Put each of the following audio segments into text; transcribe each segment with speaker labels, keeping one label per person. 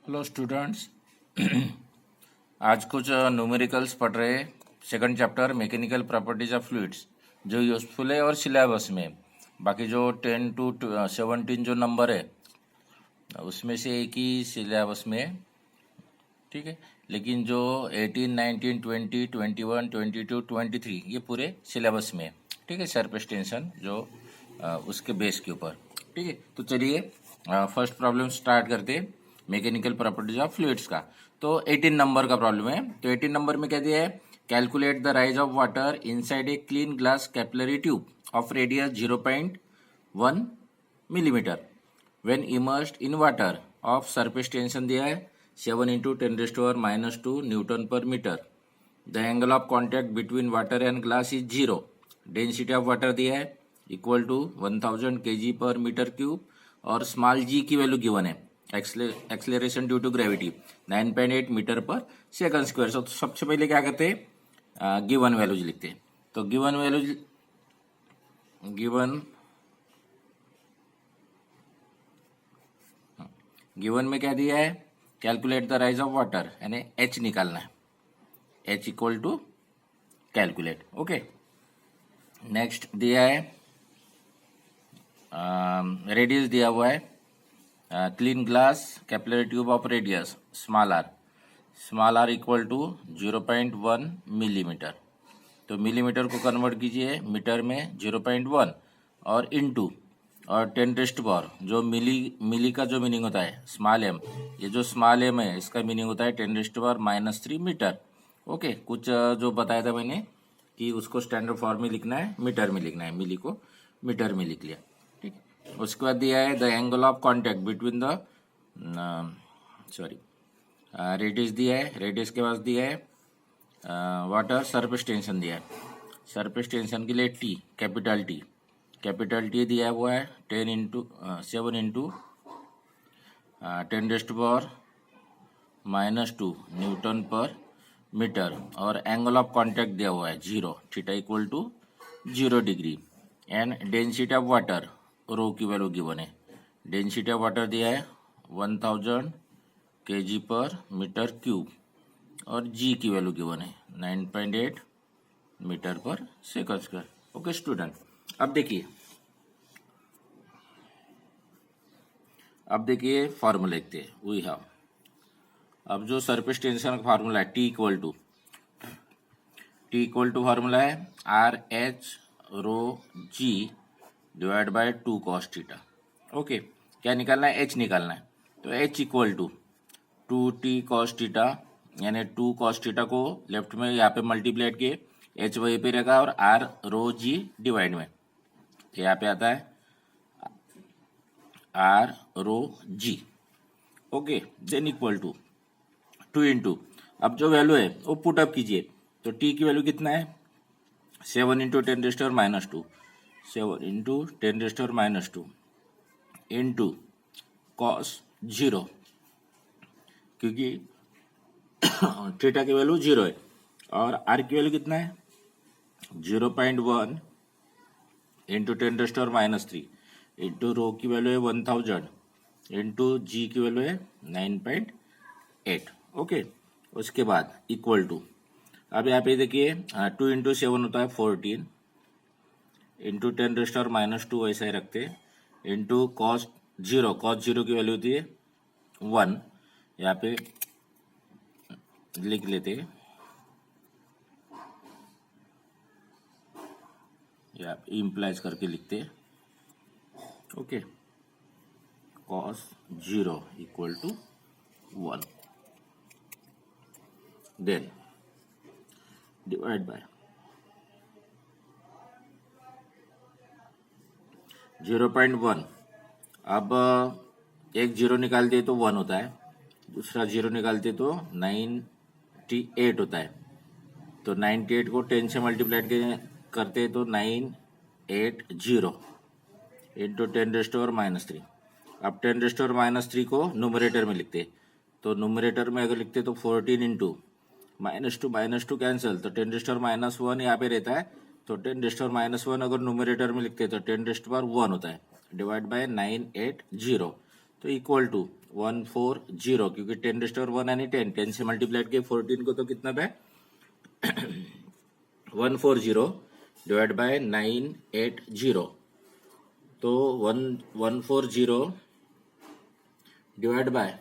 Speaker 1: Hello students. आज कुछ numericals पढ़ रहे हैं। Second chapter mechanical properties of fluids जो यूजफुल है और सिलेबस में। बाकी जो 10 to 17 जो नंबर है उसमें से एक ही सिलेबस में है, ठीक है। लेकिन जो 18, 19, 20, 21, 22, 23 ये पूरे सिलेबस में है, ठीक है। सरफेस टेंशन जो उसके बेस के ऊपर, ठीक है। तो चलिए फर्स्ट प्रॉब्लम स्टार्ट करते हैं मैकेनिकल प्रॉपर्टीज ऑफ फ्लूइड्स का। तो 18 नंबर का प्रॉब्लम है। तो 18 नंबर में क्या दिया है, calculate the rise of water inside a clean glass capillary tube of radius 0.1 millimetre when immersed in water of surface tension दिया है 7 × 10⁻² newton per metre. The angle of contact between water and glass is 0। Density of water दिया है equal to 1000 kg per metre cube और small g की value given है, acceleration due to gravity 9.8 metre पर second square. तो सबसे पहले क्या करते हैं, गिवन वैल्यूज लिखते हैं। तो गिवन में क्या दिया है, calculate the rise of water, यानी एच निकालना है, h equal to calculate. Okay, next दिया है रेडियस दिया हुआ है, clean glass capillary tube of radius small are equal to 0.1 millimetre. तो मिलीमीटर को कन्वर्ट कीजिए मीटर में 0.1 और इनटू और 10⁻, जो मिली का जो मीनिंग होता है स्मॉल एम, ये जो स्मॉल एम है इसका मीनिंग होता है 10⁻³ मीटर। ओके, कुछ जो बताया था मैंने कि उसको स्टैंडर्ड फॉर्म में लिखना है, मीटर में लिखना है, मिली को मीटर में लिख लिया, ठीक है। उसके बाद दिया है the angle of contact between the radius दिया है, रेडियस के पास दिया है वाटर सरफेस टेंशन दिया है, सरफेस टेंशन के लिए टी, कैपिटल टी दिया हुआ है 7 × 10⁻² न्यूटन पर मीटर, और एंगल ऑफ कॉन्टैक्ट दिया हुआ है 0, theta equal to 0 degree, and density of water rho की वैल्यू गिवन है, डेंसिटी ऑफ वाटर दिया है 1000 kg पर मीटर क्यूब और जी की वैल्यू गिवन है 9.8 मीटर पर सेकंड स्क्वायर। ओके स्टूडेंट, अब देखिए फॉर्मूला लिखते हैं। वी हैव, अब जो सरफेस टेंशन का फार्मूला है टी इक्वल टू फार्मूला है RH ρg divide by 2 cos theta. Okay, क्या निकालना है, एच निकालना है। तो h equal to 2t cos theta, यानी 2 cos थीटा को लेफ्ट में यहाँ पे मल्टीप्लाइड किए, एच वहीं पे रहेगा और R ρg डिवाइड में यहाँ पे आता है R ρg। Okay, then equal to 2 × अब जो वैल्यू है वो पुट अप कीजिए। तो t की वैल्यू कितना है 7 × 10⁻², 7 × 10⁻² इंटू cos 0, क्योंकि थीटा की वैल्यू 0 है, और r की वैल्यू कितना है 0.1 इंटू 10⁻³ इंटू रो की वैल्यू है 1000 इंटू जी की वैल्यू है 9.8। ओके, उसके बाद इक्वल टू, अब यहाँ पे देखिए 2 × 7 होता है 14 इंटू 10⁻² ऐसा ही रखते हैं, इंटू cos 0 की वैल्यू होती है 1, यहाँ पे लिख लेते हैं, या इम्प्लाइज करके लिखते हैं। Okay, cos 0 equal to 1, then divide by 0.1। अब एक 0 निकालते तो 1 होता है, दूसरा 0 निकालते तो 98 होता है। तो 98 को 10 से मल्टीप्लाइड करते तो 980 इंटू 10⁻³ अब 10⁻³ को न्यूमरेटर में लिखते, तो न्यूमरेटर में अगर लिखते तो 14 इंटू -2 कैंसिल, तो 10⁻1 यहाँ पे रहता है, तो 10⁻1 अगर न्यूमरेटर में लिखते तो 10⁻1 होता है, डिवाइड बाय 980, तो इक्वल टू 140, क्योंकि 10⁻1 यानी 10 से मल्टीप्लाइड किए 14 को, तो कितना पे 140 डिवाइड बाय 980, तो 140 डिवाइड बाय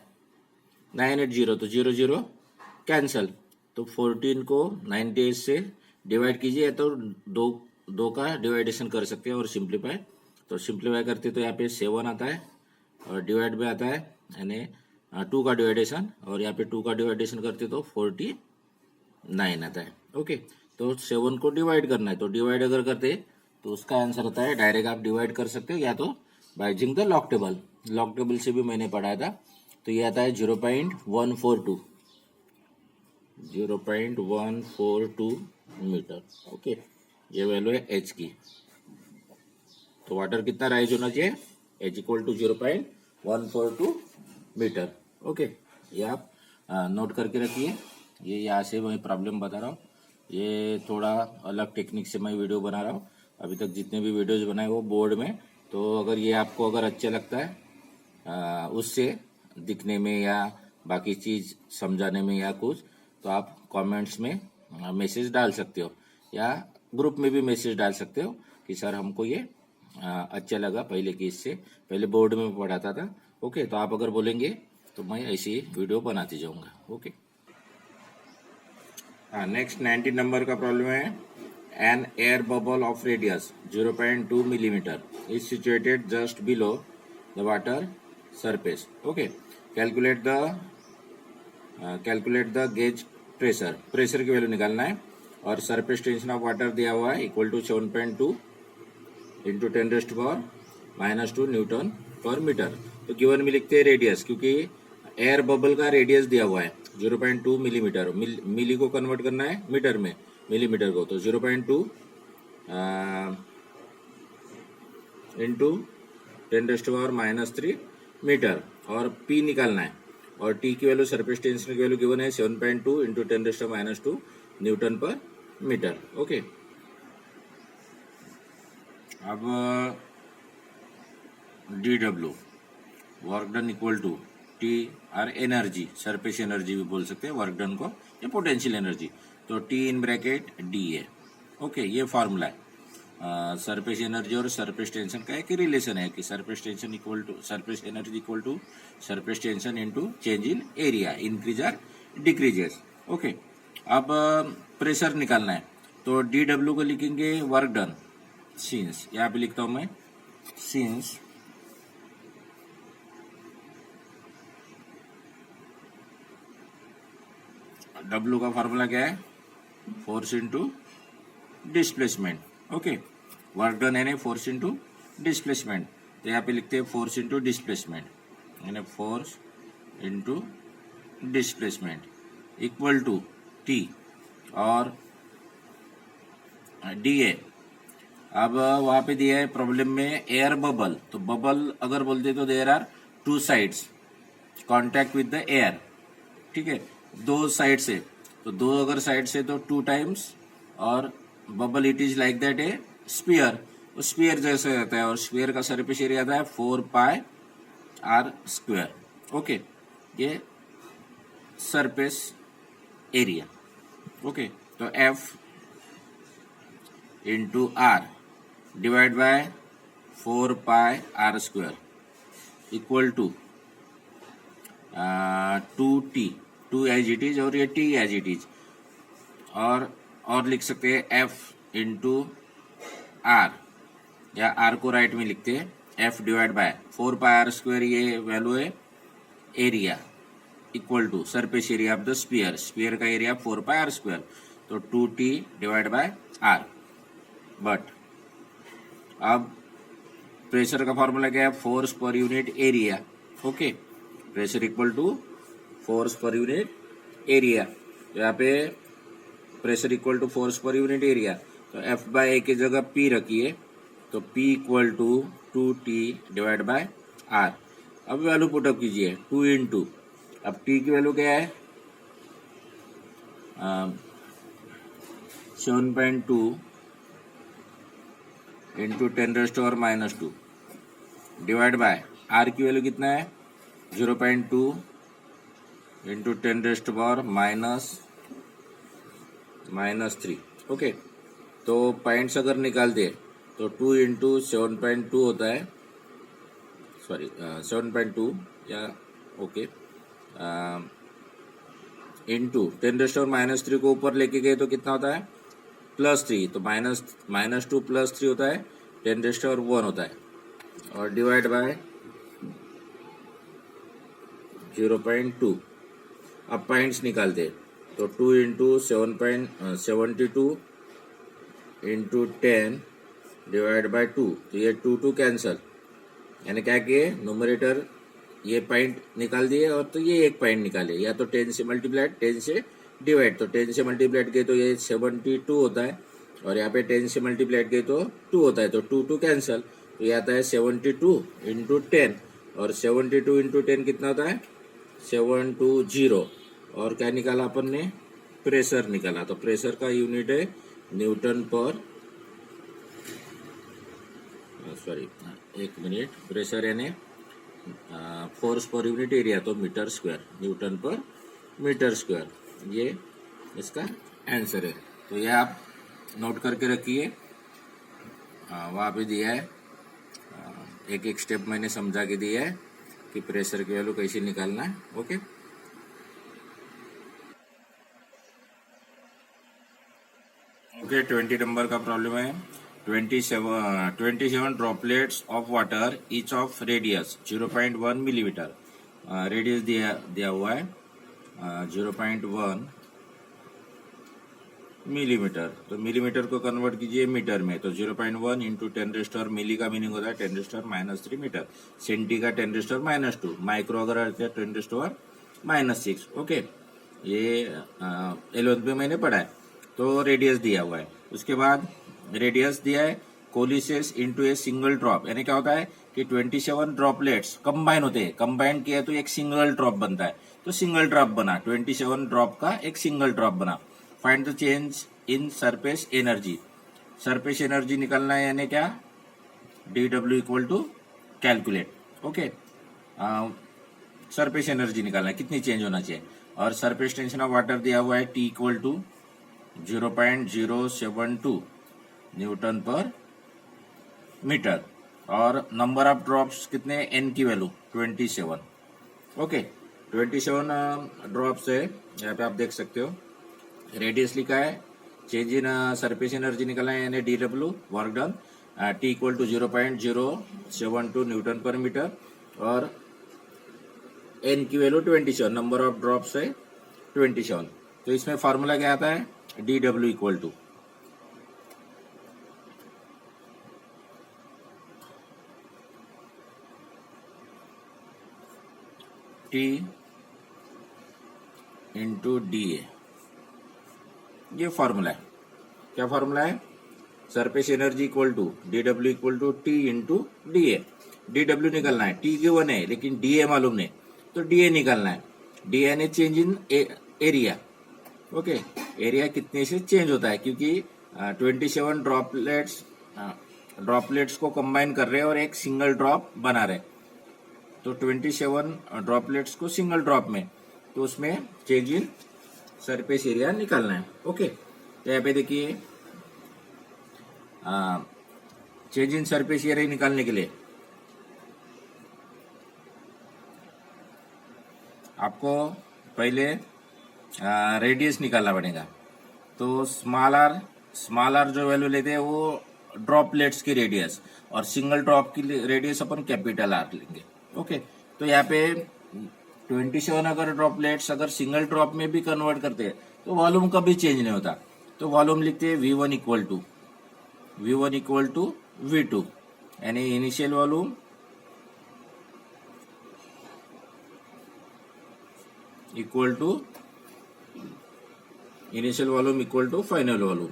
Speaker 1: 980, तो 00 कैंसल, तो 14 को 98 से डिवाइड कीजिए, तो दो का डिवाइडेशन कर सकते हैं और सिंप्लीफाई, तो सिंप्लीफाई करते तो यहाँ पे 7 आता है और डिवाइड में आता है यानी 2 का डिवाइडेशन, और यहाँ पे 2 का डिवाइडेशन करते तो 49 आता है। ओके, तो 7 को डिवाइड करना है, तो डिवाइड अगर करते तो उसका आंसर होता है, डायरेक्ट आप डिवाइड कर सकते हो या तो by using the log table. Log table से भी मैंने पढ़ाया था, तो ये आता है 0.142 मीटर। ओके, ये वैल्यू है एच की, तो वाटर कितना राइज होना चाहिए, h equal to 0.142 metre. Okay, ये आप नोट करके रखिए। ये यहाँ से मैं प्रॉब्लम बता रहा हूँ, ये थोड़ा अलग टेक्निक से मैं वीडियो बना रहा हूँ। अभी तक जितने भी वीडियोज बनाए वो बोर्ड में, तो अगर ये आपको अगर अच्छा लगता है उससे दिखने में या बाकी चीज़ समझाने में या कुछ, तो आप कमेंट्स में मैसेज डाल सकते हो या ग्रुप में भी मैसेज डाल सकते हो कि सर हमको ये अच्छा लगा पहले की इससे, पहले बोर्ड में पढ़ाता था। ओके, तो आप अगर बोलेंगे तो मैं ऐसी वीडियो बनाती जाऊंगा। ओके, नेक्स्ट 19 नंबर का प्रॉब्लम है, an air bubble of radius 0.2 millimetre is situated just below the water surface. Okay, calculate the gauge pressure, pressure की वैल्यू निकालना है, और सरफेस टेंशन ऑफ वाटर दिया हुआ है equal to 7.2 into 10⁻⁻² Newton per metre. तो given में लिखते हैं रेडियस, क्योंकि एयर बबल का रेडियस दिया हुआ है 0.2 मिलीमीटर, मिली को कन्वर्ट करना है मीटर में, मिलीमीटर को, तो 0.2 इंटू 10⁻³ मीटर, और पी निकालना है, और टी की वैल्यू सरफेस टेंशन की वैल्यू गिवन है 7.2 into 10⁻² newton per metre. Okay, अब DW work done equal to T R energy, surface energy भी बोल सकते हैं वर्क डन को, या पोटेंशियल एनर्जी, तो टी इन ब्रैकेट डी है। ओके, ये फॉर्मूला है। सरफेस एनर्जी और सरफेस टेंशन का एक रिलेशन है कि surface tension equal to surface energy equal to surface tension into change in area, increase और डिक्रीजेस। ओके, अब प्रेशर निकालना है, तो DW को लिखेंगे वर्क डन सिंस, यहाँ पे लिखता हूं मैं सिंस W का फॉर्मूला क्या है, force into displacement. Okay, work done यानी फोर्स इंटू डिस्प्लेसमेंट, तो यहाँ पे लिखते हैं फोर्स इंटू डिस्प्लेसमेंट, यानी force into displacement equal to T और डी ए। अब वहां पे दिया है प्रॉब्लम में एयर बबल, तो बबल अगर बोलते तो there are 2 sides contact with the air, ठीक है, 2 साइड से, तो 2 अगर साइड से तो 2 टाइम्स, और bubble it is like that a sphere, sphere जैसे रहता है, और स्पीयर का सरफेस एरिया आता है 4πr²। ओके, ये सरफेस एरिया। ओके, तो F into R divide by 4πr² equal to 2t, 2 as it is और ये t एज इट इज, और लिख सकते हैं F इंटू आर, या आर को राइट में लिखते हैं F डिवाइड बाय 4πr², ये वैल्यू है area equal to surface area of the sphere, sphere का एरिया 4πr², तो 2t divide by R. But अब प्रेशर का फॉर्मूला क्या है, force per unit area. Okay, pressure equal to force per unit area, यहाँ पे pressure equal to force per unit area, तो F/A की जगह P रखिए, तो P equal to 2t divide by R। अब वैल्यू पुटअप कीजिए 2 इंटू, अब T की वैल्यू क्या है 7.2 इंटू 10⁻² डिवाइड बाय R की वैल्यू कितना है 0.2 इंटू 10⁻³ -3। ओके, तो पॉइंट्स अगर निकालते हैं तो 2 इंटू 7.2 होता है, सॉरी 7.2 या ओके, इंटू 10⁻³ को ऊपर लेके गए तो कितना होता है +3, तो -2 +3 होता है 10⁻1 होता है, और डिवाइड बाय 0.2। अब पॉइंट्स निकालते हैं तो 2 इंटू 7.72 इंटू 10 डिवाइड बाय 2, तो ये 2 कैंसल, यानी क्या किए न्यूमरेटर ये पॉइंट निकाल दिए और तो ये एक पॉइंट निकाले, या तो 10 से मल्टीप्लाइड 10 से डिवाइड, तो 10 से मल्टीप्लाइड किए तो ये 72 होता है, और यहाँ पे 10 से मल्टीप्लाइड किए तो 2 होता है, तो 2 कैंसल, तो ये आता है 72 इंटू 10, और 72 इंटू 10 कितना होता है 720, और क्या निकाला अपन ने प्रेशर निकाला, तो प्रेशर का यूनिट है न्यूटन पर, सॉरी एक मिनट, प्रेशर यानी फोर्स पर यूनिट एरिया, तो metre square, Newton per metre square, ये इसका आंसर है। तो ये आप नोट करके रखिए, वहाँ पे दिया है, एक एक स्टेप मैंने समझा के दिया है कि प्रेशर की वैल्यू कैसे निकालना है। ओके, ओके 20 नंबर का प्रॉब्लम है। 27 droplets of water each of radius 0.1 millimetre, radius दिया हुआ है 0.1 मिलीमीटर, तो मिलीमीटर को कन्वर्ट कीजिए मीटर में, तो 0.1 इंटू 10⁻, मिली का मीनिंग होता है 10⁻³ मीटर, सेंटी का 10⁻², माइक्रो अगर आते हैं 10⁻⁻6। ओके, ये 11th में मैंने पढ़ा है। तो रेडियस दिया हुआ है, उसके बाद रेडियस दिया है कोलिसेस इंटू ए सिंगल ड्रॉप, यानी क्या होता है कि 27 ड्रॉपलेट्स कंबाइन होते हैं, कंबाइन किया तो एक सिंगल ड्रॉप बनता है, तो सिंगल ड्रॉप बना, 27 ड्रॉप का एक सिंगल ड्रॉप बना। Find the change in surface energy, surface energy निकालना है, यानी क्या dW equal to calculate. Okay, surface energy निकालना है, कितनी चेंज होना चाहिए, और सरफेस टेंशन ऑफ वाटर दिया हुआ है T equal to 0.072 newton per metre, और नंबर ऑफ ड्रॉप्स कितने, n की वैल्यू 27। ओके, 27 ड्रॉप्स है, यहाँ पे आप देख सकते हो। रेडियस लिखा है, चेंज इन सरफेस एनर्जी निकालना है, यानी dW work done, T equal to 0.072 newton per metre, और n की वैल्यू 27, नंबर ऑफ ड्रॉप्स है 27। तो इसमें फॉर्मूला क्या आता है, dW equal to T into DA, ये फॉर्मूला है। क्या फॉर्मूला है, surface energy equal to dW equal to T into DA, dW निकालना है, T गिवन है लेकिन DA मालूम नहीं, तो DA निकालना है, DA ने change in area. Okay, area कितने से चेंज होता है, क्योंकि 27 ड्रॉपलेट्स को कंबाइन कर रहे हैं और एक सिंगल ड्रॉप बना रहे, तो 27 ड्रॉपलेट्स को सिंगल ड्रॉप में, तो उसमें चेंज इन सरफेस एरिया निकालना है। ओके, तो यहाँ पे देखिए चेंज इन सरफेस एरिया निकालने के लिए आपको पहले रेडियस निकालना पड़ेगा, तो स्मॉल आर जो वैल्यू लेते हैं वो ड्रॉपलेट्स की रेडियस, और सिंगल ड्रॉप की रेडियस अपन कैपिटल आर लेंगे। ओके, तो यहाँ पे 27 अगर ड्रॉपलेट्स अगर सिंगल ड्रॉप में भी कन्वर्ट करते हैं तो वॉल्यूम कभी चेंज नहीं होता, तो वॉल्यूम लिखते हैं V1 इक्वल टू V2, यानी initial volume equal to final volume,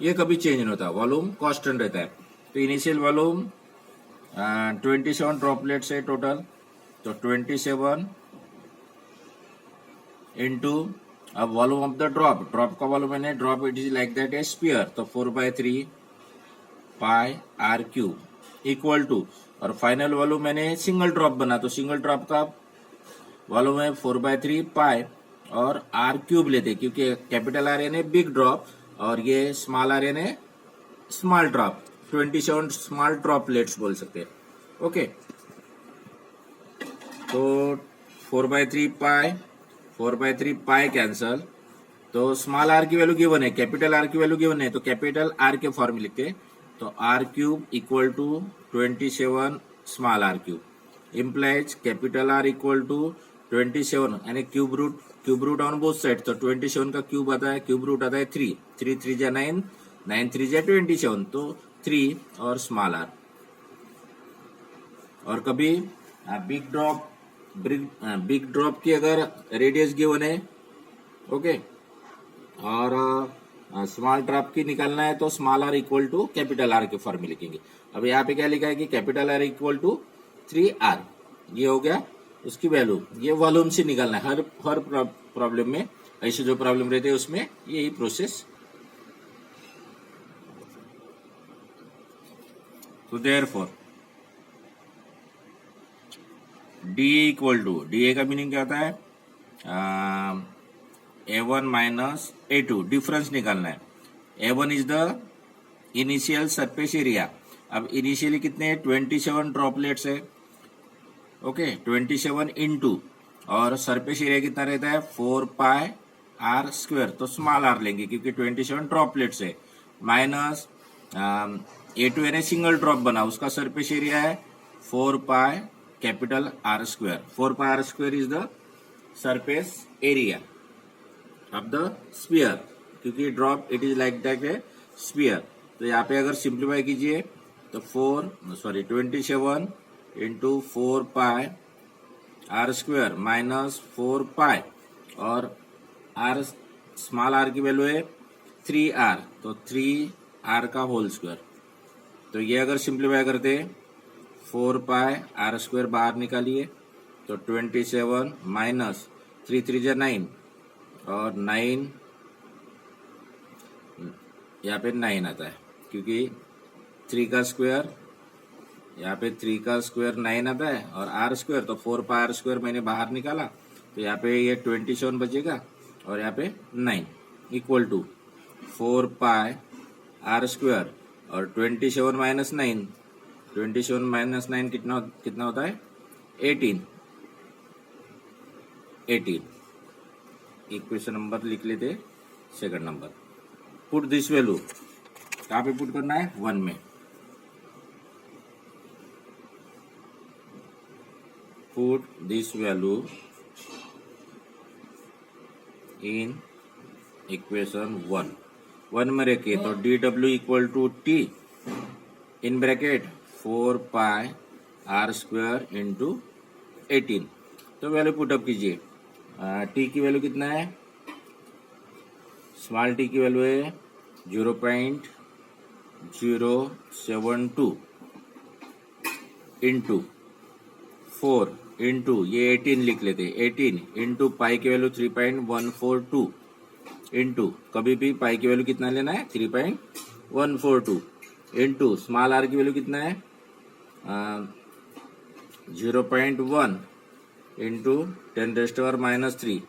Speaker 1: ये कभी चेंज नहीं होता, वॉल्यूम कांस्टेंट रहता है। तो इनिशियल वॉल्यूम 27 ड्रॉपलेट्स है टोटल, तो 27 इंटू, अब वॉल्यूम ऑफ द ड्रॉप का वॉल्यूम है drop, it is like that A sphere, तो 4/3 पाई r क्यूब इक्वल टू, और फाइनल वॉल्यूम मैंने सिंगल ड्रॉप बना, तो सिंगल ड्रॉप का वॉल्यूम है 4/3 पाई, और आर क्यूब लेते क्योंकि कैपिटल आर यानी बिग ड्रॉप और ये स्मॉल आर यानी स्मॉल ड्रॉप, 27 स्मॉल ड्रॉपलेट्स बोल सकते हैं। ओके, तो 4/3 पाई कैंसल, तो स्मॉल आर की वैल्यू गिवन है, कैपिटल आर की वैल्यू गिवन है, तो कैपिटल आर के फॉर्म में लिखते हैं, तो R cube equal to 27 small R cube, implies capital R equal to 27 यानी cube root on both side, तो 27 का क्यूब आता है, क्यूब रूट आता है 3, 3 3 जा 9, 9 3 जा 27, तो 3 और स्मॉल आर। और कभी बिग ड्रॉप की अगर रेडियस गिवन है, ओके, और स्मॉल ड्रॉप की निकालना है तो small are equal to capital R के फॉर्म में लिखेंगे। अब यहाँ पे क्या लिखा है कि capital R equal to 3R, ये हो गया उसकी वैल्यू, ये वॉल्यूम से निकालना है। हर प्रॉब्लम में ऐसे जो प्रॉब्लम रहते हैं उसमें यही प्रोसेस। तो therefore D equal to, D का मीनिंग क्या होता है, A1 माइनस A2, डिफरेंस निकालना है। A1 is the initial surface area. अब इनिशियली कितने 27 ड्रॉपलेट्स है, ओके, 27 इंटू, और सरफेस एरिया कितना रहता है 4πr², तो स्मॉल आर लेंगे क्योंकि 27 ड्रॉपलेट्स है, माइनस A2 यानी सिंगल ड्रॉप बना, उसका सरफेस एरिया है 4π capital R², 4πr² is the surface area of the sphere, क्योंकि drop it is like that है स्फीयर। तो यहाँ पे अगर सिंप्लीफाई कीजिए तो 27 इंटू 4πr² माइनस 4π, और आर स्मॉल आर की वैल्यू है 3R, तो 3R का होल स्क्वायर। तो ये अगर सिंप्लीफाई करते 4πr² बाहर निकालिए, तो 27 माइनस 3 3 जा 9, और 9 यहाँ पे 9 आता है क्योंकि 3 का स्क्वायर, यहाँ पे 3 का स्क्वायर 9 आता है, और R² तो 4πr² मैंने बाहर निकाला, तो यहाँ पे ये 27 बचेगा, और यहाँ पे 9 इक्वल टू 4πr², और 27 माइनस 9, 27 माइनस 9 कितना होता है 18। इक्वेशन नंबर लिख लेते, second number, put this value, कहाँ पे पुट करना है 1 में, put this value in equation 1 में रखिए, तो dw equal to T in bracket 4πr² into 18, तो वैल्यू पुटअप कीजिए। टी की वैल्यू कितना है, स्मॉल टी की वैल्यू है 0.072 इंटू 4 इंटू ये 18 लिख लेते, 18 इंटू पाई की वैल्यू 3.142 इंटू, कभी भी पाई की वैल्यू कितना लेना है 3.142 इंटू स्मॉल आर की वैल्यू कितना है 0.1 इंटू 10⁻³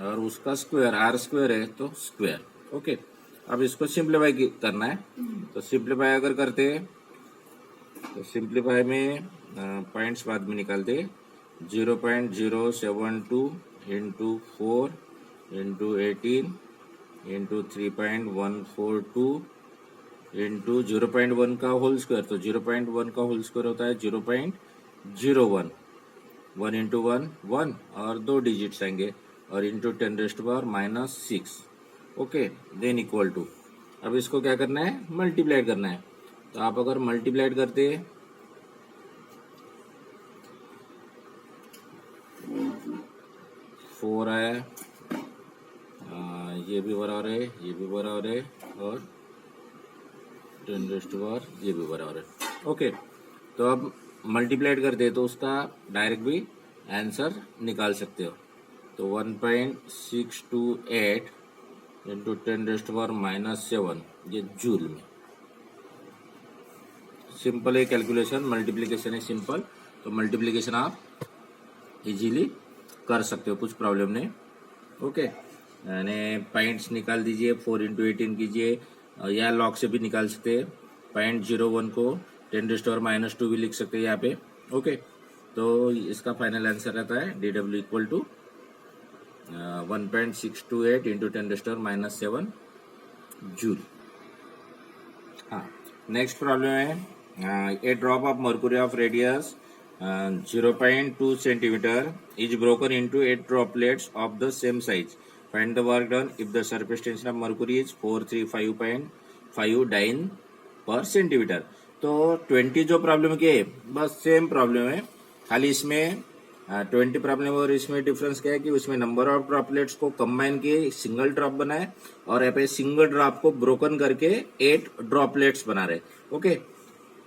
Speaker 1: और उसका स्क्वायर R² है तो स्क्वायर। ओके, अब इसको सिंप्लीफाई करना है, तो सिंप्लीफाई अगर करते तो सिंप्लीफाई में पॉइंट्स बाद में निकालते, 0.072 इंटू 4 इंटू 18 इंटू 3.142 इंटू 0.1 का होल स्क्वायर, तो 0.1 का होल स्क्वायर होता है 0.01, 1 इंटू 1 1 और 2 डिजिट्स आएंगे, और into 10⁻⁻6। Okay, then equal to, अब इसको क्या करना है मल्टीप्लाइड करना है, तो आप अगर मल्टीप्लाइड करते 4 आया, ये भी बराबर है, ये भी बराबर है, और 10⁻, ये भी बराबर है। ओके, तो अब मल्टीप्लाइड करते तो उसका डायरेक्ट भी आंसर निकाल सकते हो, तो 1.628 इंटू 10⁻⁻7 ये जूल में। सिंपल है कैलकुलेशन, मल्टीप्लिकेशन है सिंपल, तो मल्टीप्लिकेशन आप इजीली कर सकते हो, कुछ प्रॉब्लम नहीं। ओके, यानी पॉइंट्स निकाल दीजिए, 4 × 18 कीजिए, या लॉग से भी निकाल सकते हैं। 0.01 को 10⁻² भी लिख सकते हैं यहाँ पे। ओके, तो इसका फाइनल आंसर रहता है DW इक्वल टू 1.628 × 10⁻7 जूल। हाँ, नेक्स्ट प्रॉब्लम है, a drop of mercury of radius 0.2 centimeter is broken into 8 droplets of the same size. Find the work done if the surface tension of mercury is 435.5 dyne per centimeter. तो 20 जो problem की है बस same problem है, खाली इसमें 20 problem और इसमें डिफरेंस क्या है कि उसमें नंबर ऑफ ड्रॉपलेट्स को कंबाइन किए सिंगल ड्रॉप बनाए, और यहाँ पे सिंगल ड्रॉप को ब्रोकन करके 8 ड्रॉपलेट्स बना रहे। ओके,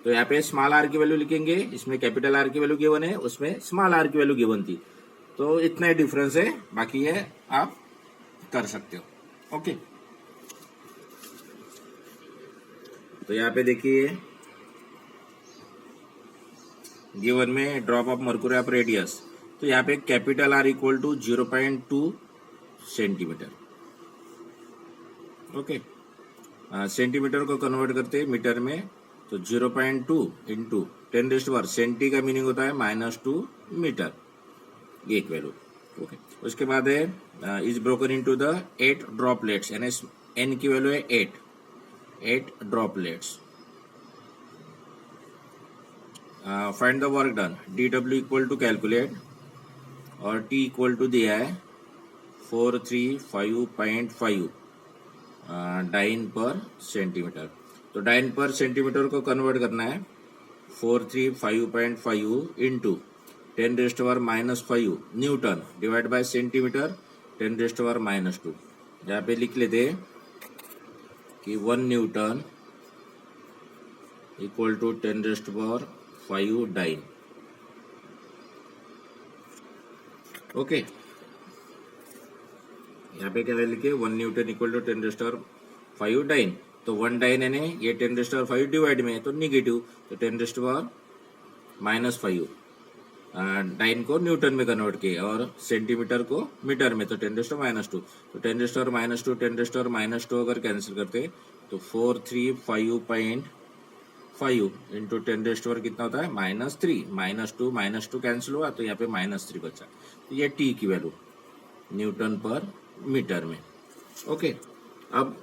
Speaker 1: तो यहाँ पे स्मॉल आर की वैल्यू लिखेंगे, इसमें कैपिटल आर की वैल्यू गिवन है, उसमें स्मॉल आर की वैल्यू गिवन थी, तो इतना ही डिफरेंस है, बाकी ये आप कर सकते हो। ओके, तो यहाँ पे देखिए गिवन में drop of mercury of radius, तो यहाँ पे capital R equal to 0.2 centimetre. Okay, centimetre को कन्वर्ट करते हैं मीटर में, तो 0.2 इंटू 10⁻, सेंटी का मीनिंग होता है -2 मीटर, एक वैल्यू। ओके, उसके बाद है is broken into the 8 droplets, यानी एन की वैल्यू है 8 droplets. Find the work done, DW equal to calculate, और T इक्वल टू दिया है 435.5 डाइन पर सेंटीमीटर। तो डाइन पर सेंटीमीटर को कन्वर्ट करना है 435.5 into 10⁻⁻5 newton divide by centimetre 10⁻²। यहाँ पे लिख लेते कि 1 newton equal to 10⁻5 dyne. Okay, यहाँ पे क्या लिखे 1 न्यूटन इक्वल टू 10⁻5 डाइन, तो 1 डाइन है ये 10⁻5 डिवाइड में है तो निगेटिव, तो 10⁻⁻5 डाइन को न्यूटन में कन्वर्ट किए और सेंटीमीटर को मीटर में, तो 10⁻²। तो 10⁻², 10⁻² अगर कैंसिल करते तो 435.5 इंटू 10⁻, कितना होता है -3, -2 कैंसिल हुआ, तो यहाँ पे -3 बचा, तो ये T की वैल्यू न्यूटन पर मीटर में। ओके, अब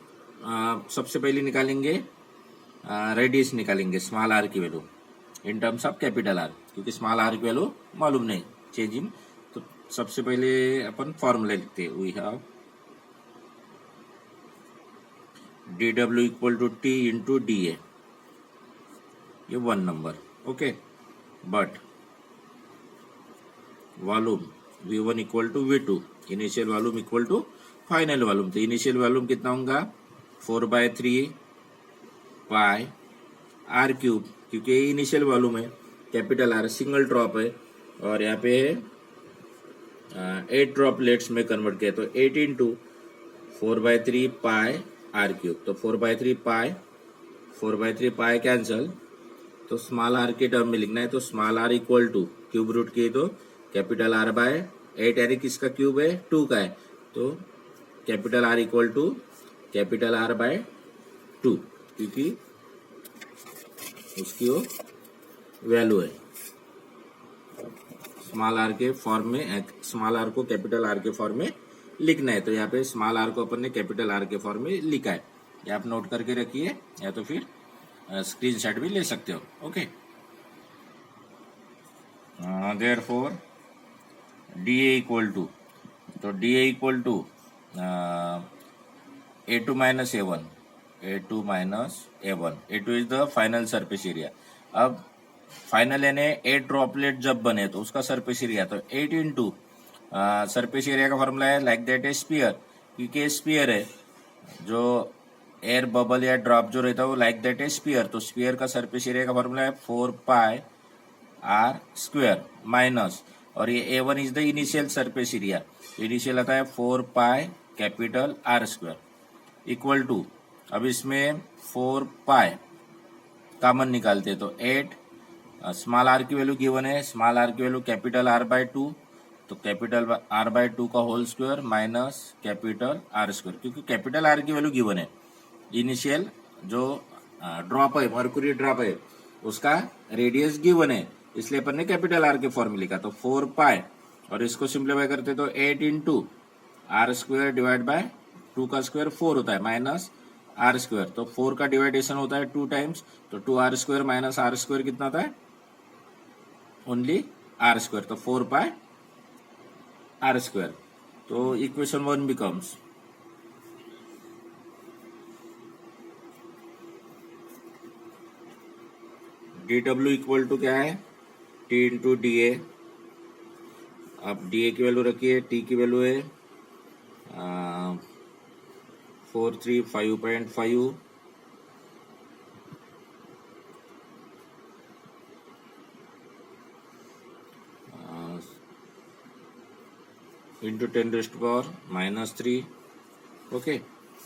Speaker 1: सबसे पहले निकालेंगे रेडियस, निकालेंगे स्मॉल आर की value in terms of capital R, क्योंकि स्मॉल आर की वैल्यू मालूम नहीं चेंजिंग। तो सबसे पहले अपन फॉर्मूला लिखते हैं, we have DW equal to T into DA, ये 1 number. Okay, but volume V1 equal to V2, initial volume equal to final volume, तो इनिशियल वॉल्यूम कितना होगा 4/3 पाई r³, क्योंकि ये इनिशियल वॉल्यूम है, कैपिटल आर सिंगल ड्रॉप है, और यहाँ पे 8 ड्रॉपलेट्स में कन्वर्ट किया, तो 8 इंटू 4/3 पाई r³, तो 4/3 पाई कैंसल, तो स्मॉल आर के टर्म में लिखना है, तो small are equal to cube root किए तो कैपिटल आर बाय 8, यानी किसका क्यूब है 2 का है, तो capital R equal to capital R by 2, क्योंकि उसकी वो वैल्यू है। स्मॉल आर के फॉर्म में, स्मॉल आर को कैपिटल आर के फॉर्म में लिखना है, तो यहाँ पे स्मॉल आर को अपन ने कैपिटल आर के फॉर्म में लिखा है, ये आप नोट करके रखिए, या तो फिर स्क्रीनशॉट भी ले सकते हो। Okay, therefore DA equal to, तो DA equal to A2 minus A1, A2 minus A1, A2 is the final surface area. अब फाइनल यानी 8 ड्रॉपलेट जब बने तो उसका सरफेस एरिया, तो 8 इंटू सरफेस एरिया का फॉर्मूला है लाइक दैट ए स्पीयर, क्योंकि स्पीयर है, जो एयर बबल या ड्रॉप जो रहता है वो लाइक दैट ए स्पीयर, तो स्पीयर का सरफेस एरिया का फॉर्मूला है 4πr² माइनस, और ये A1 is the initial surface area, initial आता है 4π कैपिटल R² इक्वल टू, अब इसमें 4π कॉमन निकालते हैं तो 8, स्मॉल आर की वैल्यू गिवन है, स्मॉल आर की वैल्यू कैपिटल आर बाय 2, तो कैपिटल आर बाय 2 का whole square minus capital R square, क्योंकि कैपिटल आर की वैल्यू गिवन है। इनिशियल जो ड्रॉप है, मर्क्यूरी ड्रॉप है, उसका रेडियस गिवन है, इसलिए अपन ने कैपिटल आर के फॉर्म में लिखा। तो 4 पाई, और इसको सिंप्लीफाई करते तो 8 into R square divide by 2 का स्क्वायर 4 होता है माइनस आर स्क्वायर, तो 4 का डिवाइडेशन होता है 2 टाइम्स, तो 2 R square minus R square कितना होता है, ओनली आर स्क्वायर, तो 4 पाई आर स्क्वायर। तो equation 1 becomes D W equal to क्या है, टी इंटू डी ए। अब डी ए की वैल्यू रखिए, टी की वैल्यू है 435.5 इंटू 10⁻³ ओके,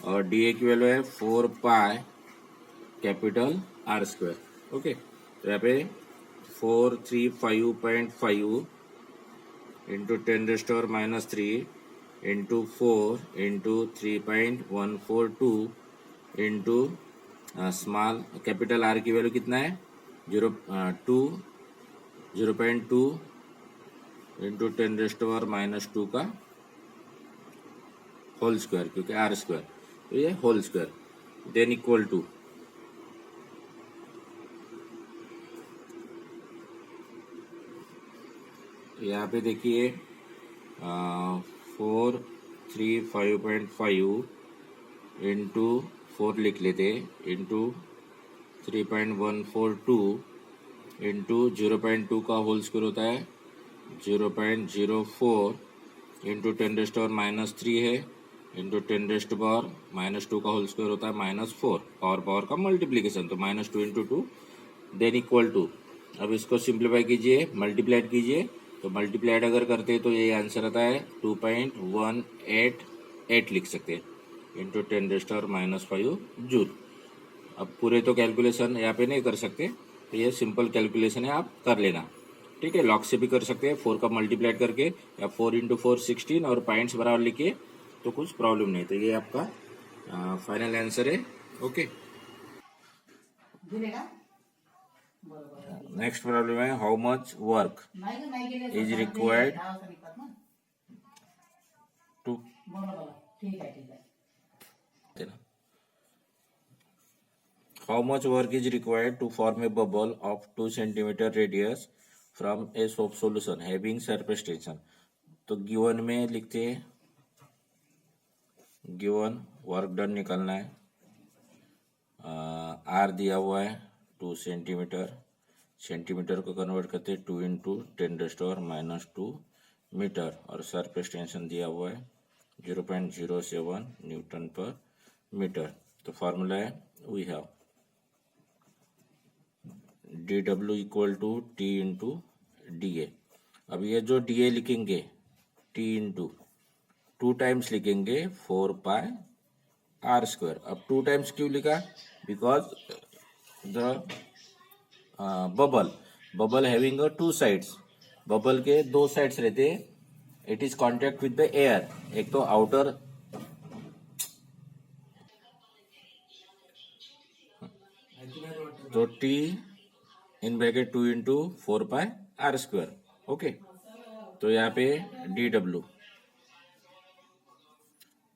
Speaker 1: और डी ए की वैल्यू है 4 pi capital R square. Okay, तो यहाँ पे 435.5 into 10⁻³ into 4 into 3.142 into small capital R की वैल्यू कितना है 0.2 इंटू 10⁻² का होल स्क्वायर, क्योंकि आर स्क्वायर, तो ये whole square, then equal to यहाँ पे देखिए 435.5 इंटू 4 लिख लेते, इंटू 3.142 इंटू 0.2 का होल स्क्वायर होता है 0.04 इंटू 10⁻³ है, इंटू 10⁻² का होल स्क्वायर होता है -4, पावर का मल्टीप्लीकेशन, तो -2 इंटू 2 देन इक्वल टू। अब इसको सिंप्लीफाई कीजिए, मल्टीप्लाइड कीजिए, तो मल्टीप्लाइड अगर करते तो ये आंसर आता है 2.188 लिख सकते हैं इंटू 10⁻⁵ जूल। अब पूरे तो कैलकुलेशन यहाँ पे नहीं कर सकते, तो ये सिंपल कैलकुलेशन है, आप कर लेना, ठीक है। लॉग से भी कर सकते हैं 4 का मल्टीप्लाइड करके, या 4 इंटू 4 16 और पॉइंट्स बराबर लिखिए, तो कुछ प्रॉब्लम नहीं। तो ये आपका फाइनल आंसर है। ओके, नेक्स्ट प्रॉब्लम है, how much work is required to how much work is required to form a bubble of 2 centimetre radius from a soap solution having surface tension. तो given में लिखते हैं, given work done निकालना है, are दिया हुआ है 2 सेंटीमीटर, सेंटीमीटर को कन्वर्ट करते 2 इंटू 10⁻² मीटर, और सरफेस टेंशन दिया हुआ है 0.07 न्यूटन पर मीटर। तो फार्मूला है, we have D W equal to T into D A. अब ये जो डी ए लिखेंगे टी इंटू 2 टाइम्स लिखेंगे 4 पाई आर स्क्वायर। अब 2 टाइम्स क्यों लिखा, because the bubble having 2 sides, bubble के 2 साइड्स रहते हैं, it is contact with the air, एक तो आउटर, तो T in bracket 2 into 4 pi R square. Okay, तो यहाँ पे डी डब्ल्यू,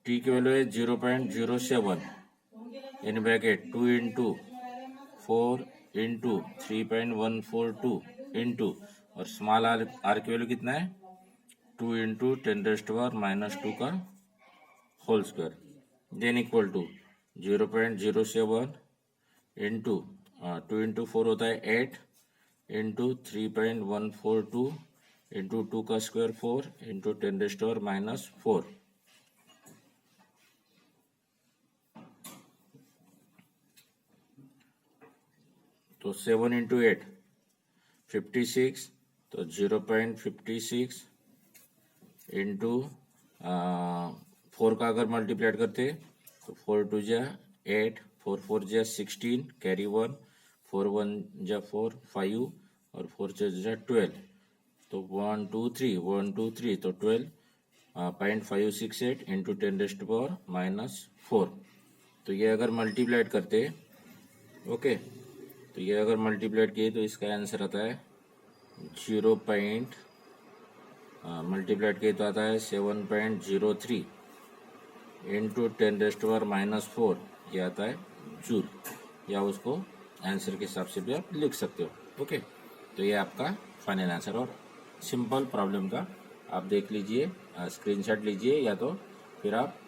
Speaker 1: टी की वैल्यू है 0.07 in bracket 2 into 4 into 3.142 into, और स्मॉल आर की वैल्यू कितना है 2 इंटू 10⁻² का whole square, then equal to 0.07 into 2 into 4 होता है 8 इंटू 3.142 इंटू 2 का स्क्वायर 4 इंटू 10⁻⁴। तो 7 इंटू 8 56, तो 0.56 इंटू 4 का अगर मल्टीप्लाइड करते तो 4 2 जा 8, 4 4 जा 16, कैरी 1, 4 1 जा 4 5 और 4 6 जा 12, तो 1 2 3 1 2 3 तो 12.568 इंटू 10⁻⁻4। तो ये अगर मल्टीप्लाइड करते, ओके, तो ये अगर मल्टीप्लाइड किए तो इसका आंसर आता है 0 पॉइंट मल्टीप्लाइड किए तो आता है 7.03 इंटू 10⁻⁻4, ये आता है जूल, या उसको आंसर के हिसाब से भी आप लिख सकते हो। ओके, तो ये आपका फाइनल आंसर। और सिंपल प्रॉब्लम था, आप देख लीजिए, स्क्रीनशॉट लीजिए, या तो फिर आप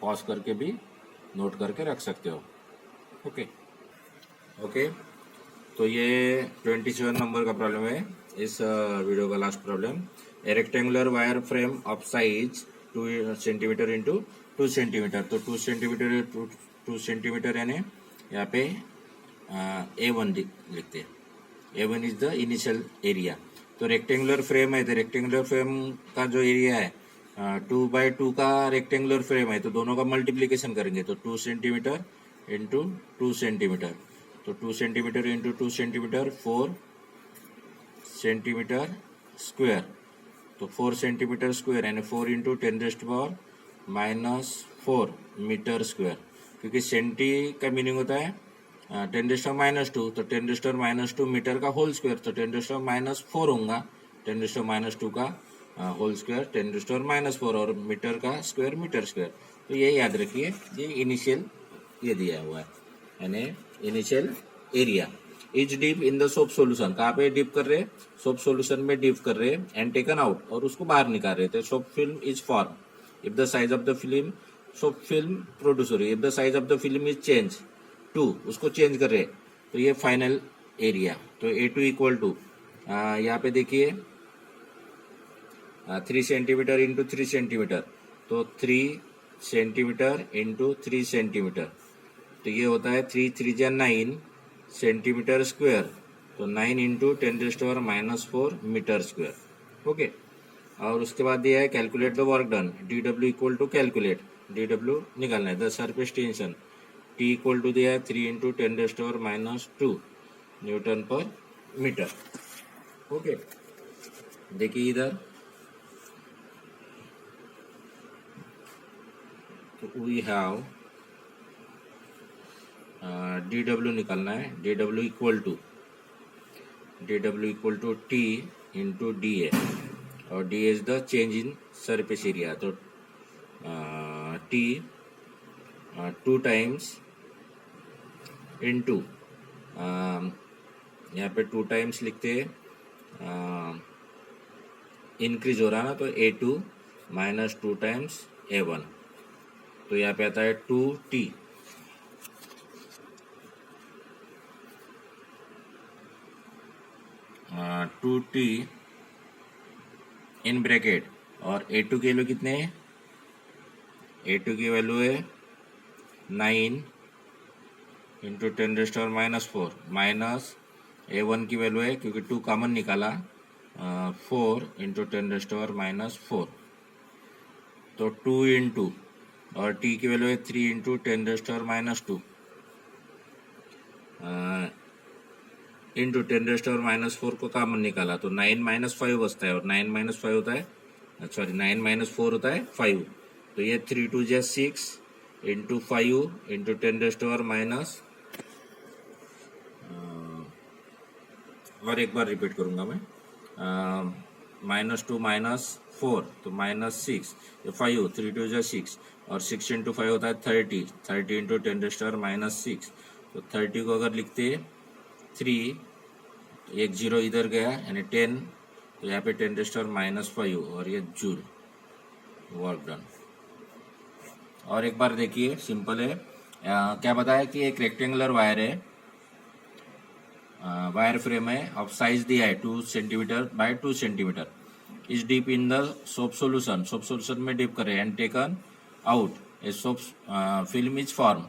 Speaker 1: पॉज करके भी नोट करके रख सकते हो। ओके ओके, तो ये 27 नंबर का प्रॉब्लम है इस वीडियो का last problem. A rectangular wire frame of size 2 centimetre into 2 centimetre, तो 2 सेंटीमीटर 2 सेंटीमीटर यानी यहाँ पे A1 लिखते हैं। A1 is the initial area. तो रेक्टेंगुलर फ्रेम है, तो रेक्टेंगुलर फ्रेम का जो एरिया है 2/2 का रेक्टेंगुलर फ्रेम है, तो दोनों का मल्टीप्लीकेशन करेंगे, तो 2 सेंटीमीटर इंटू 2 सेंटीमीटर, तो 2 centimetre into 2 centimetre 4 centimetre square, तो 4 सेंटीमीटर स्क्वायर यानी 4 इंटू 10⁻⁻4 मीटर स्क्वायर, क्योंकि सेंटी का मीनिंग होता है 10⁻², तो 10⁻² मीटर का होल स्क्वायर, तो 10⁻4 होगा 10⁻² का होल स्क्वायर 10⁻4, और मीटर का स्क्वायर मीटर स्क्वायर। तो ये याद रखिए, ये इनिशियल ये दिया हुआ है, यानी initial area is deep in the soap solution. कहाँ पे डीप कर रहे हैं? सोप सॉल्यूशन में डीप कर रहे हैं, एंड टेकन आउट, और उसको बाहर निकाल रहे थे। Soap film is form if the size of the film, soap film produce हो रही है, if the size of the film is change to, उसको चेंज कर रहे हैं, तो ये फाइनल एरिया। तो A2 इक्वल टू, यहाँ पे देखिए 3 सेंटीमीटर इंटू 3 सेंटीमीटर, तो 3 सेंटीमीटर इंटू 3 सेंटीमीटर, तो ये होता है 3 3 जा 9 सेंटीमीटर स्क्वायर, तो 9 इंटू 10⁻⁻4 मीटर स्क्वायर। ओके, और उसके बाद दिया है calculate the work done, DW equal to calculate, DW निकालना है, the surface tension T equal to दिया है 3 into 10⁻² newton per metre. Okay, देखिए इधर, तो वी हैव DW निकालना है, DW equal to T into DA, और DA is the change in surface area, तो T 2 टाइम्स इंटू, यहाँ पे 2 टाइम्स लिखते हैं, इंक्रीज हो रहा है ना, तो A2 माइनस 2 टाइम्स A1, तो यहाँ पे आता है 2T, 2T इन ब्रैकेट, और A2 की वैल्यू कितने है? A2 की वैल्यू है 9 इंटू 10⁻⁻4 माइनस A1 की वैल्यू है, क्योंकि 2 कॉमन निकाला, 4 इंटू 10⁻⁻4, तो 2 इंटू, और T की वैल्यू है 3 इंटू 10⁻² इंटू 10⁻⁴ को कॉमन निकाला, तो 9 - 5 बचता है, और 9 - 5 होता है, सॉरी 9 - 4 होता है 5, तो ये 3 2 जा 6 इंटू 5 इंटू 10⁻, और एक बार रिपीट करूंगा मैं, -2 - 4, तो -6, 5 3 2 जा 6, और 6 इंटू 5 होता है 30, 30 इंटू 10⁻⁶, तो 30 को अगर लिखते 3, एक 0 इधर गया यानी 10, तो यहाँ पे 10⁻⁵, और ये जूल वर्क डन। और एक बार देखिए, सिंपल है, क्या बताया कि एक रेक्टेंगुलर वायर है, वायर फ्रेम है, ऑफ साइज दिया है 2 centimetre by 2 centimetre, is deep in the soap solution, soap solution में डीप करे, and taken out a soap film is form,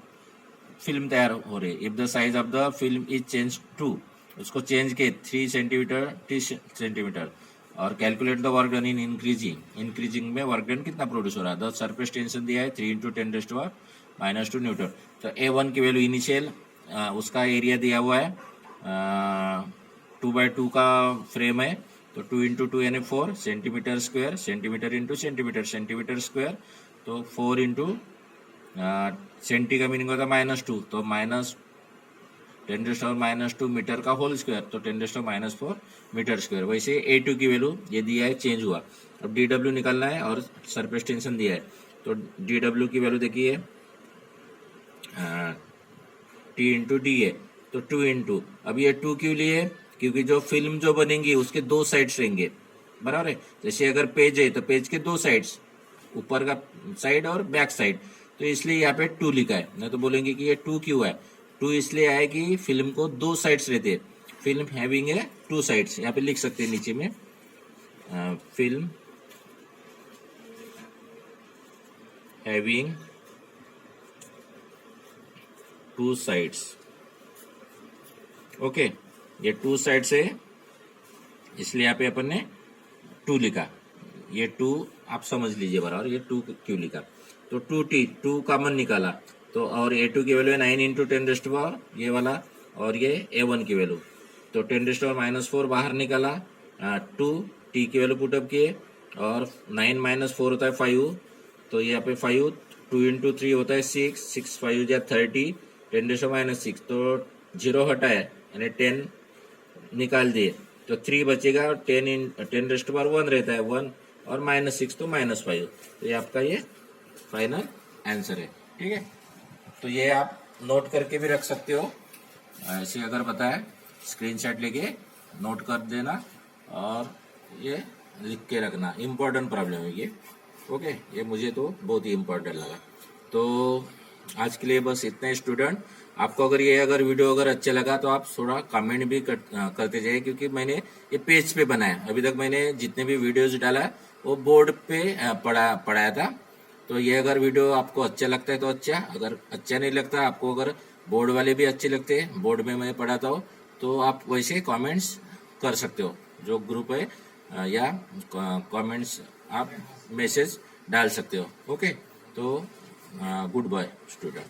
Speaker 1: film तैयार हो रही है, if the size of the film is change to, उसको change के 3 centimetre 3 centimetre, और calculate the work done in increasing, increasing में वर्क डन कितना प्रोड्यूस हो रहा है, द सरफेस टेंशन दिया है 3 इंटू 10⁻⁻² न्यूटन, तो A1 की वैल्यू इनिशियल उसका एरिया दिया हुआ है 2x2 का फ्रेम है, तो 2 इंटू 2 यानी 4 centimetre square, centimetre into centimetre, centimetre square, तो 4 इंटू सेंटी का मीनिंग होता है -2, तो -10⁻⁻2 मीटर का होल स्क्वायर, तो 10⁻⁻4 मीटर स्क्वायर। वैसे A2 की वैल्यू ये दिया है, चेंज हुआ। अब DW निकालना है और सरफेस टेंशन दिया है, तो DW की वैल्यू देखिए T इंटू डी है, तो 2 इंटू, अब ये 2 क्यों लिए? क्योंकि जो फिल्म जो बनेंगी उसके 2 साइड्स रहेंगे, बराबर है। जैसे अगर पेज है तो पेज के 2 साइड्स, ऊपर का साइड और बैक साइड, तो इसलिए यहाँ पे 2 लिखा है। नहीं तो बोलेंगे कि ये 2 क्यों है? 2 इसलिए आया कि फिल्म को 2 साइड्स रहते हैं, फिल्म हैविंग है 2 साइड्स। यहाँ पे लिख सकते हैं नीचे में फिल्म हैविंग 2 साइड्स। ओके, ये 2 साइड्स है, इसलिए यहाँ पे अपन ने 2 लिखा। ये 2 आप समझ लीजिए बराबर, ये 2 क्यों लिखा? तो 2 कॉमन निकाला, तो और A2 की वैल्यू है 9 इंटू 10⁻, ये वाला, और ये A1 की वैल्यू, तो 10⁻⁻4 बाहर निकाला, 2 T की वैल्यू पुटअप किए, और 9 - 4 होता है 5, तो यहाँ पे 5, 2 इंटू 3 होता है 6, 6 5 या 30, 10⁻⁻6, तो 0 हटाया यानी 10 निकाल दिए, तो 3 बचेगा, और 10⁻1 रहता है 1, और -6 तो -5, तो ये आपका ये फाइनल आंसर है। ठीक है, तो ये आप नोट करके भी रख सकते हो, ऐसे अगर बताए स्क्रीनशॉट लेके नोट कर देना, और ये लिख के रखना, इम्पोर्टेंट प्रॉब्लम है ये। ओके, ये मुझे तो बहुत ही इम्पोर्टेंट लगा। तो आज के लिए बस इतना ही स्टूडेंट। आपको अगर वीडियो अगर अच्छा लगा तो आप थोड़ा कमेंट भी करते जाइए, क्योंकि मैंने ये पेज पे बनाया। अभी तक मैंने जितने भी वीडियोस डाला है वो बोर्ड पे पढ़ाया था। तो ये अगर वीडियो आपको अच्छा लगता है तो अच्छा, अगर अच्छा नहीं लगता, आपको अगर बोर्ड वाले भी अच्छे लगते हैं, बोर्ड में मैं पढ़ाता हूँ, तो आप वैसे कमेंट्स कर सकते हो, जो ग्रुप है, या कमेंट्स आप मैसेज डाल सकते हो। ओके, तो गुड बाय स्टूडेंट।